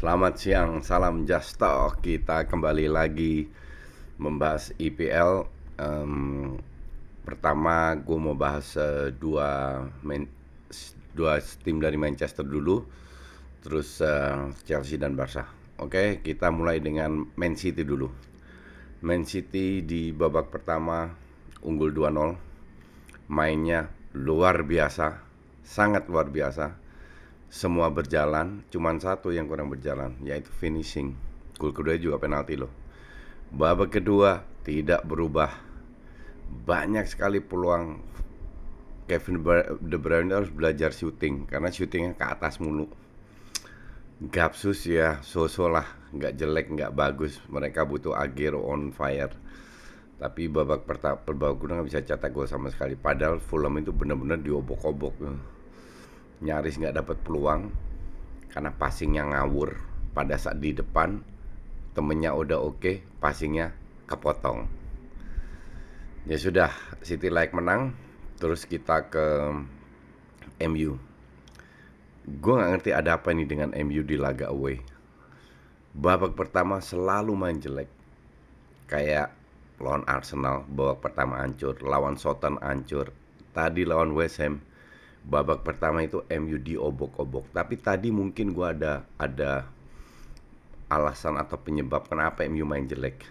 Selamat siang, salam Just Talk. Kita kembali lagi membahas IPL. Pertama, gue mau bahas dua tim dari Manchester dulu, terus Chelsea dan Barca. Oke, kita mulai dengan Man City dulu. Man City di babak pertama unggul 2-0. Mainnya luar biasa, sangat luar biasa. Semua berjalan, cuman satu yang kurang berjalan, yaitu finishing. Gol kedua juga penalti loh. Babak kedua tidak berubah. Banyak sekali peluang. Kevin De Bruyne harus belajar shooting karena shootingnya ke atas mulu. Gapsus ya, so-so lah, nggak jelek, nggak bagus. Mereka butuh Agüero on fire. Tapi babak kedua nggak bisa cetak gol sama sekali. Padahal Fulham itu benar-benar diobok-obok. Nyaris nggak dapat peluang karena passingnya ngawur. Pada saat di depan temennya udah oke, passingnya kepotong. Ya sudah, City like menang. Terus kita ke MU. Gue nggak ngerti ada apa ini dengan MU di laga away. Babak pertama selalu main jelek. Kayak lawan Arsenal, babak pertama hancur. Lawan Southampton hancur. Tadi lawan West Ham, babak pertama itu MU diobok-obok. Tapi tadi mungkin gue ada alasan atau penyebab kenapa MU main jelek.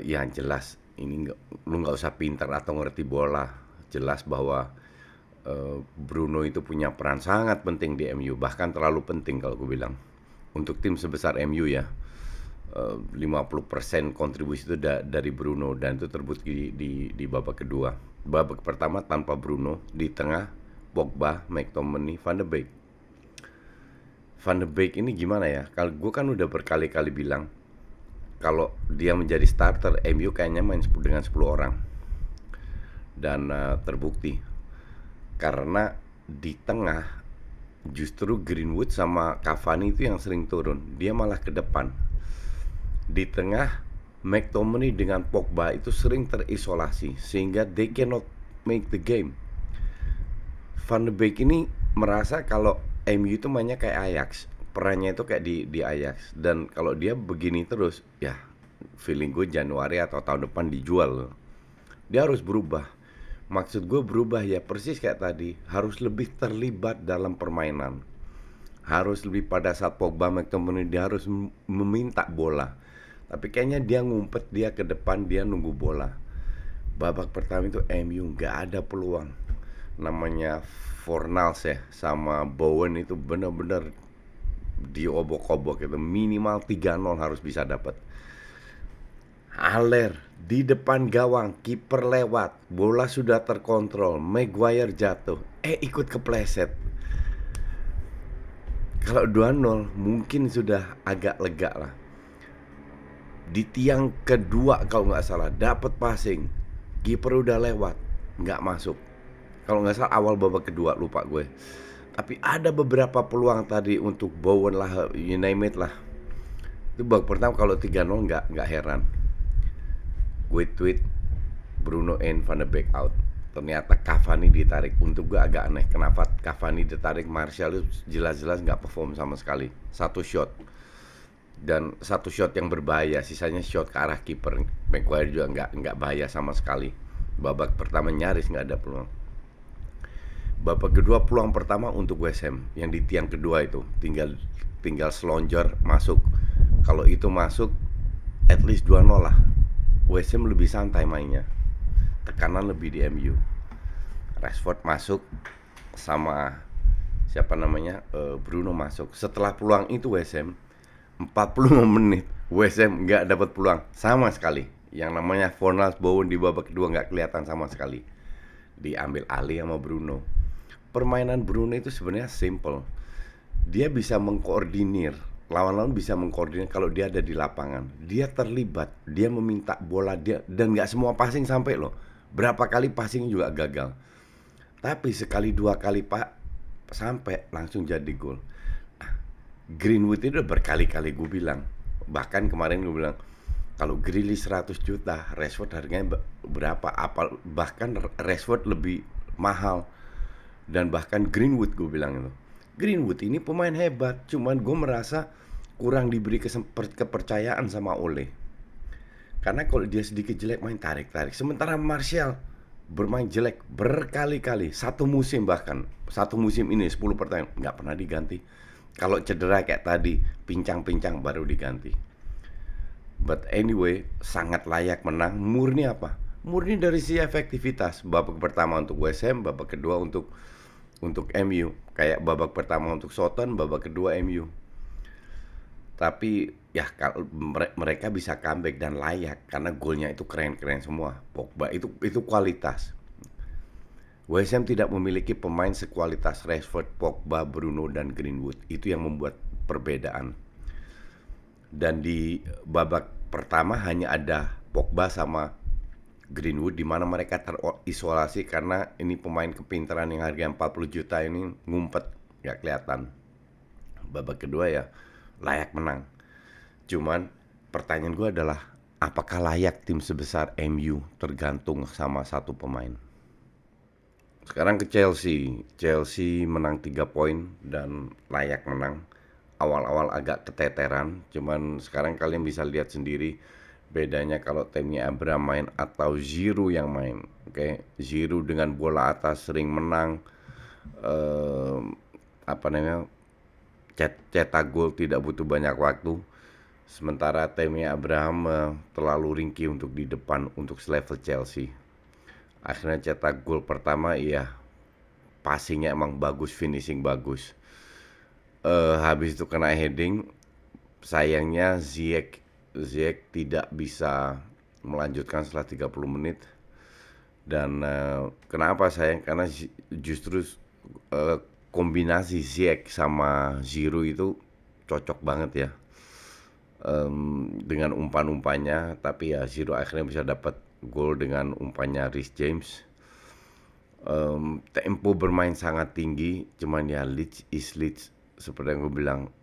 Ya jelas ini lu nggak usah pintar atau ngerti bola. Jelas bahwa Bruno itu punya peran sangat penting di MU, bahkan terlalu penting kalau gue bilang. Untuk tim sebesar MU ya, 50% kontribusi itu dari Bruno, dan itu terbukti di babak kedua. Babak pertama tanpa Bruno, di tengah Pogba, McTominay, Van de Beek. Van de Beek ini gimana ya? Kalau gue kan udah berkali-kali bilang kalau dia menjadi starter, MU kayaknya main dengan 10 orang. Dan terbukti karena di tengah justru Greenwood sama Cavani itu yang sering turun, dia malah ke depan. Di tengah McTominay dengan Pogba itu sering terisolasi sehingga they cannot make the game. Van de Beek ini merasa kalau MU itu mainnya kayak Ajax, perannya itu kayak di Ajax, dan kalau dia begini terus ya feeling gue Januari atau tahun depan dijual. Dia harus berubah. Maksud gue berubah ya persis kayak tadi, harus lebih terlibat dalam permainan. Harus lebih pada saat Pogba, McTominay, dia harus meminta bola. Tapi kayaknya dia ngumpet, dia ke depan, dia nunggu bola. Babak pertama itu MU nggak ada peluang. Namanya Fornals ya sama Bowen itu benar-benar diobok-obok itu, minimal 3-0 harus bisa dapat. Haller di depan gawang, kiper lewat, bola sudah terkontrol, Maguire jatuh, ikut kepleset. Kalau 2-0 mungkin sudah agak lega lah. Di tiang kedua kalau nggak salah dapat passing, kiper udah lewat, nggak masuk. Kalau nggak salah awal babak kedua, lupa gue. Tapi ada beberapa peluang tadi untuk Bowen lah, you name it lah. Itu babak pertama, kalau 3-0 nggak heran. Gue tweet Bruno in, Van de Beek out. Ternyata Cavani ditarik. Untuk gue agak aneh kenapa Cavani ditarik. Martial itu jelas-jelas nggak perform sama sekali. Satu shot, dan satu shot yang berbahaya, sisanya shot ke arah kiper. Maguire juga nggak bahaya sama sekali. Babak pertama nyaris nggak ada peluang. Babak kedua peluang pertama untuk West Ham yang di tiang kedua itu tinggal selonjor masuk. Kalau itu masuk at least 2-0 lah. West Ham lebih santai mainnya, tekanan lebih di MU. Rashford masuk sama siapa namanya, Bruno masuk. Setelah peluang itu West Ham 45 menit West Ham nggak dapat peluang sama sekali. Yang namanya Fornals, Bowen di babak kedua nggak kelihatan sama sekali. Diambil alih sama Bruno. Permainan Bruno itu sebenarnya simple. Dia bisa mengkoordinir, lawan-lawan bisa mengkoordinir kalau dia ada di lapangan. Dia terlibat, dia meminta bola dia, dan nggak semua passing sampai loh. Berapa kali passing juga gagal. Tapi sekali dua kali sampai langsung jadi gol. Greenwood itu udah berkali-kali gue bilang. Bahkan kemarin gue bilang kalau Grealish 100 juta, Rashford harganya berapa? Bahkan Rashford lebih mahal. Dan bahkan Greenwood gue bilang itu. Greenwood ini pemain hebat, cuman gue merasa kurang diberi kepercayaan sama Ole. Karena kalau dia sedikit jelek main tarik-tarik. Sementara Martial bermain jelek berkali-kali. Satu musim bahkan. Satu musim ini 10 pertandingan nggak pernah diganti. Kalau cedera kayak tadi, pincang-pincang baru diganti. But anyway, sangat layak menang. Murni apa? Murni dari si efektivitas. Babak pertama untuk West Ham, babak kedua untuk MU. Kayak babak pertama untuk Soton, babak kedua MU. Tapi ya kalau mereka bisa comeback dan layak karena golnya itu keren-keren semua. Pogba itu kualitas. West Ham tidak memiliki pemain sekualitas Rashford, Pogba, Bruno dan Greenwood. Itu yang membuat perbedaan. Dan di babak pertama hanya ada Pogba sama Greenwood di mana mereka terisolasi karena ini pemain kepintaran yang harga 40 juta ini ngumpet, nggak kelihatan. Babak kedua ya layak menang. Cuman pertanyaan gue adalah apakah layak tim sebesar MU tergantung sama satu pemain. Sekarang ke Chelsea. Chelsea menang 3 poin dan layak menang. Awal-awal agak keteteran, cuman sekarang kalian bisa lihat sendiri bedanya kalau timnya Abraham main atau Giroud yang main. Oke, Giroud dengan bola atas sering menang, apa namanya, cetak gol tidak butuh banyak waktu. Sementara timnya Abraham terlalu ringkih untuk di depan untuk selevel Chelsea. Akhirnya cetak gol pertama, iya, passingnya emang bagus, finishing bagus. Habis itu kena heading, sayangnya Ziyech tidak bisa melanjutkan setelah 30 menit. Dan kenapa sayang? Karena justru kombinasi Ziyech sama Giroud itu cocok banget ya. Dengan umpan-umpannya, tapi ya Giroud akhirnya bisa dapat gol dengan umpannya Reece James. Tempo bermain sangat tinggi, cuman ya Leeds is Leeds. Seperti yang gue bilang,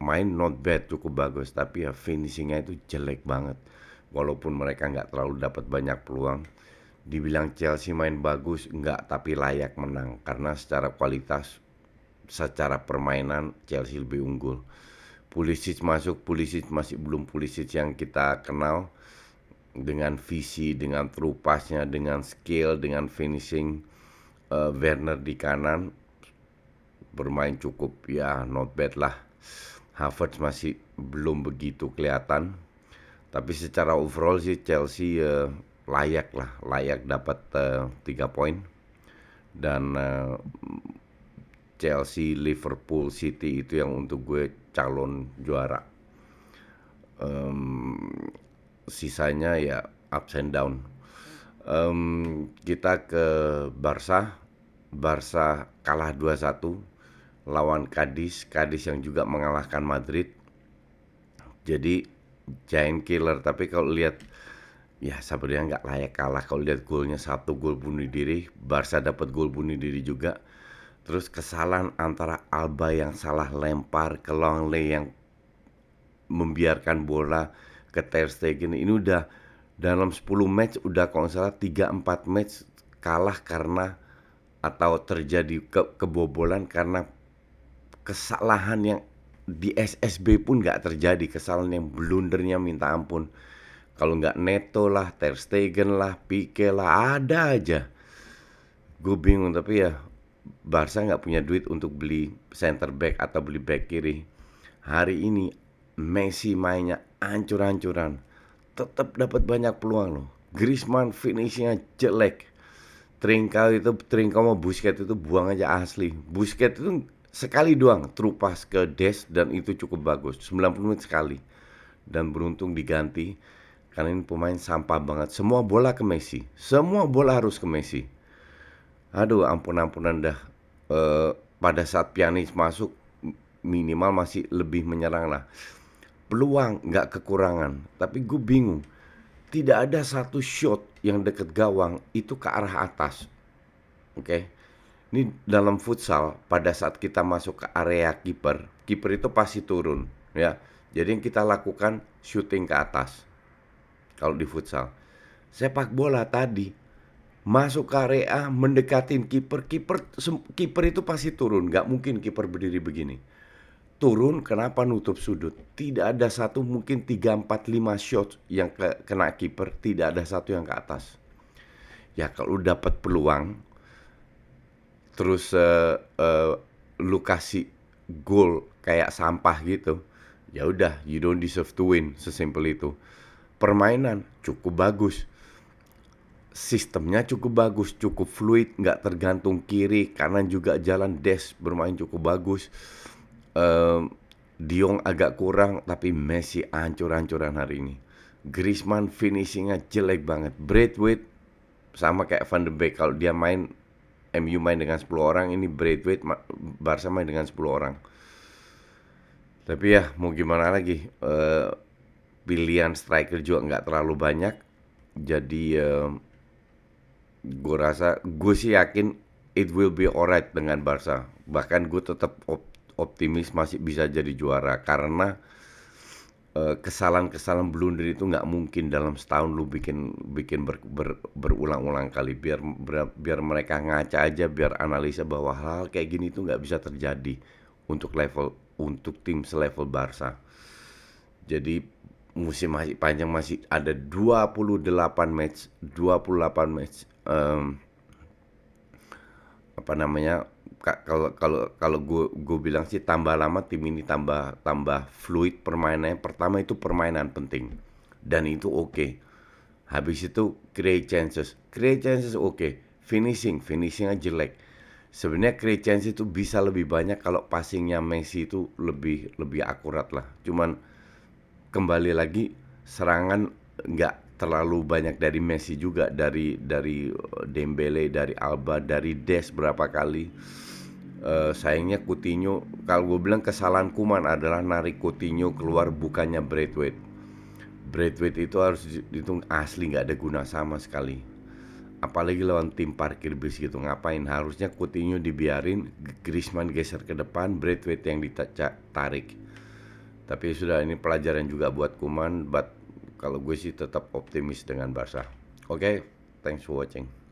main not bad, cukup bagus, tapi ya finishingnya itu jelek banget. Walaupun mereka nggak terlalu dapat banyak peluang. Dibilang Chelsea main bagus, nggak, tapi layak menang. Karena secara kualitas, secara permainan Chelsea lebih unggul. Pulisic masuk, Pulisic masih belum Pulisic yang kita kenal. Dengan visi, dengan true pass-nya, dengan skill, dengan finishing. Werner di kanan bermain cukup ya not bad lah. Havertz masih belum begitu kelihatan. Tapi secara overall sih Chelsea layak dapat 3 poin. Dan Chelsea, Liverpool, City itu yang untuk gue calon juara. Sisanya ya ups and down. Kita ke Barca. Barca kalah 2-1 lawan Cadiz yang juga mengalahkan Madrid. Jadi giant killer, tapi kalau lihat ya sebenarnya nggak layak kalah. Kalau lihat golnya, 1 gol bunuh diri, Barca dapat gol bunuh diri juga. Terus kesalahan antara Alba yang salah lempar ke Longley yang membiarkan bola ke Ter Stegen. Ini udah dalam 10 match udah kalau nggak salah 3-4 match kalah karena atau terjadi kebobolan karena kesalahan yang di SSB pun nggak terjadi, kesalahan yang blundernya minta ampun. Kalau nggak Neto lah, Ter Stegen lah, Pique lah, ada aja. Gue bingung, tapi ya Barca nggak punya duit untuk beli center back atau beli back kiri. Hari ini Messi mainnya ancur-ancuran, tetap dapat banyak peluang loh. Griezmann finishingnya jelek. Trincao sama Busquets itu buang aja asli. Busquets itu sekali doang true pass ke Des dan itu cukup bagus, 90 menit sekali. Dan beruntung diganti karena ini pemain sampah banget. Semua bola ke Messi, semua bola harus ke Messi. Aduh, ampun-ampunan dah. Pada saat Pjanic masuk, minimal masih lebih menyerang lah. Peluang nggak kekurangan, tapi gue bingung. Tidak ada satu shot yang deket gawang itu ke arah atas. Oke. Ini dalam futsal, pada saat kita masuk ke area kiper itu pasti turun, ya. Jadi yang kita lakukan shooting ke atas. Kalau di futsal, sepak bola tadi masuk ke area, mendekatin kiper, kiper itu pasti turun, nggak mungkin kiper berdiri begini. Turun, kenapa nutup sudut? Tidak ada satu, mungkin 3 4 5 shot yang kena kiper, tidak ada satu yang ke atas. Ya kalau dapat peluang, terus lu kasih gol kayak sampah gitu, ya udah, you don't deserve to win, sesimpel itu. Permainan cukup bagus, sistemnya cukup bagus, cukup fluid, nggak tergantung kiri, kanan juga jalan, Des bermain cukup bagus. De Jong agak kurang, tapi Messi ancur-ancuran hari ini. Griezmann finishingnya jelek banget. Braithwaite sama kayak Van de Beek, kalau dia main, MU main dengan 10 orang, ini Braithwaite Barca main dengan 10 orang. Tapi ya mau gimana lagi, pilihan striker juga nggak terlalu banyak. Jadi gue sih yakin it will be alright dengan Barca. Bahkan gue tetap optimis masih bisa jadi juara, karena kesalahan-kesalahan blunder itu nggak mungkin dalam setahun lu bikin berulang-ulang kali. Biar mereka ngaca aja, biar analisa bahwa hal kayak gini itu nggak bisa terjadi untuk tim selevel Barca. Jadi musim masih panjang, masih ada 28 match. Apa namanya, kalau gue bilang sih, tambah lama tim ini tambah fluid permainannya. Pertama itu permainan penting, dan itu oke. Habis itu create chances oke. Finishingnya jelek. Sebenarnya create chances itu bisa lebih banyak kalau passingnya Messi itu lebih akurat lah. Cuman kembali lagi, serangan nggak terlalu banyak dari Messi juga, dari Dembele, dari Alba, dari Des berapa kali. Sayangnya Coutinho, kalau gue bilang kesalahan Koeman adalah narik Coutinho keluar, bukannya Braithwaite. Braithwaite itu harus dihitung asli nggak ada guna sama sekali. Apalagi lawan tim parkir bis gitu, ngapain? Harusnya Coutinho dibiarin, Griezmann geser ke depan, Braithwaite yang ditarik. Tapi sudah, ini pelajaran juga buat Koeman, but kalau gue sih tetap optimis dengan Barca. Oke, thanks for watching.